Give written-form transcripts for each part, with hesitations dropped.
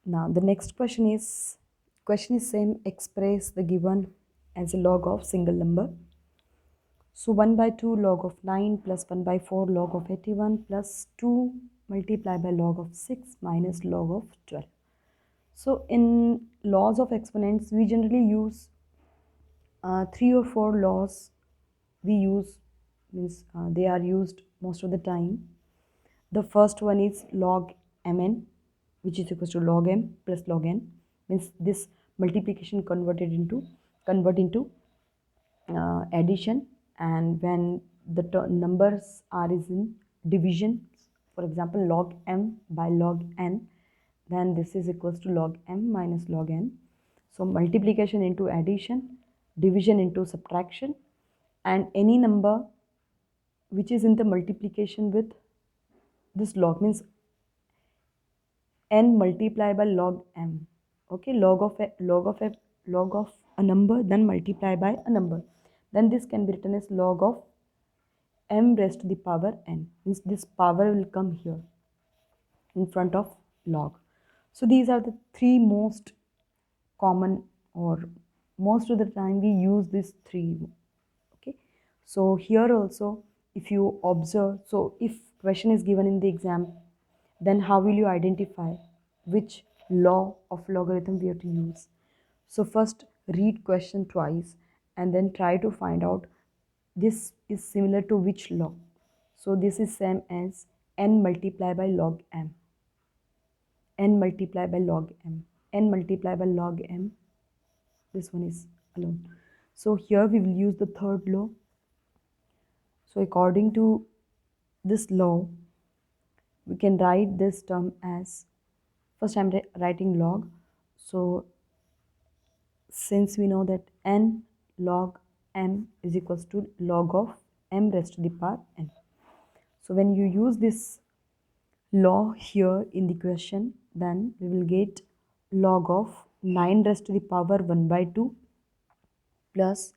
Now the next question is same, express the given as a log of single number. So 1 by 2 log of 9 plus 1 by 4 log of 81 plus 2 multiplied by log of 6 minus log of 12. So in laws of exponents, we generally use 3 or 4 laws. We use, means they are used most of the time. The first one is log mn, which is equals to log m plus log n. Means this multiplication convert into addition, and when the numbers are is in division, for example log m by log n, then this is equals to log m minus log n. So multiplication into addition, division into subtraction, and any number which is in the multiplication with this log, means n multiplied by log m. Okay, log of a number, then multiply by a number, then this can be written as log of m raised to the power n. Means this power will come here in front of log. So these are the three most common, or most of the time we use these three. Okay, so here also if you observe, so if question is given in the exam, then how will you identify which law of logarithm we have to use? So first read question twice and then try to find out this is similar to which law. So this is same as n multiplied by log m, n multiplied by log m, n multiplied by log m, this one is alone. So here we will use the third law. So according to this law, we can write this term as, first I'm writing log. So since we know that n log m is equals to log of m raised to the power n. So when you use this law here in the question, then we will get log of 9 raised to the power 1 by 2 plus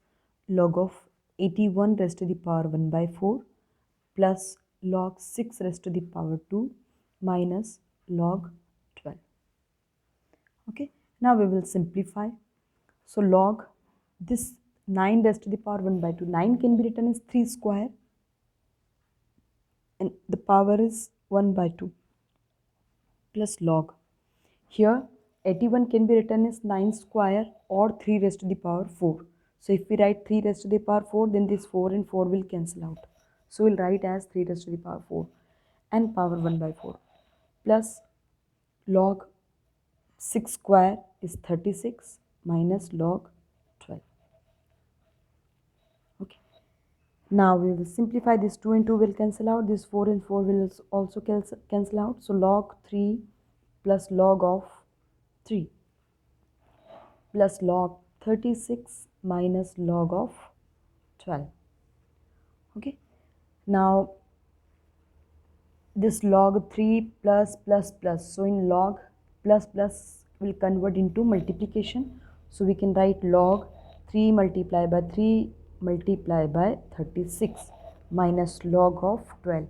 log of 81 raised to the power 1 by 4 plus log 6 raised to the power 2 minus log 12. Okay, now we will simplify. So log this 9 raised to the power 1 by 2, 9 can be written as 3 square and the power is 1 by 2 plus log. Here 81 can be written as 9 square or 3 raised to the power 4. So if we write 3 raised to the power 4, then this 4 and 4 will cancel out. So we'll write as 3 raised to the power 4 and power 1 by 4 plus log 6 square is 36 minus log 12. Okay. Now we will simplify. This 2 and 2 will cancel out. This 4 and 4 will also cancel out. So log 3 plus log of 3 plus log 36 minus log of 12. Okay. Now this log 3 plus plus plus. So in log plus plus will convert into multiplication. So we can write log 3 multiplied by 3 multiplied by 36 minus log of 12.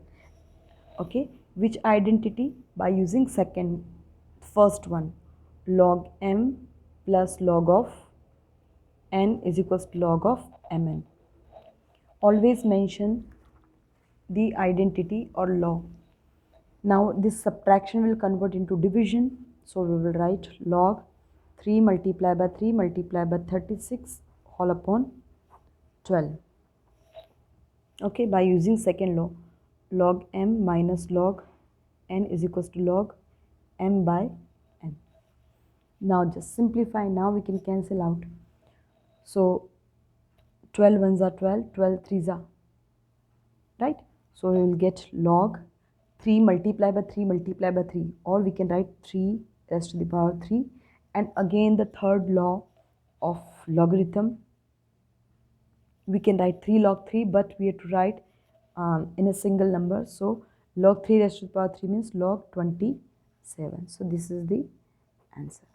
Okay, which identity? By using first one, log m plus log of n is equals to log of mn. Always mention the identity or law. Now this subtraction will convert into division. So we will write log 3 multiplied by 3 multiplied by 36 whole upon 12. Okay, by using second law, log m minus log n is equals to log m by n. Now just simplify. Now we can cancel out. So 12 ones are 12, 12 threes are, right? So we will get log 3 multiplied by 3 multiplied by 3, or we can write 3 raised to the power 3. And again the third law of logarithm, we can write 3 log 3, but we have to write in a single number. So log 3 raised to the power 3 means log 27. So this is the answer.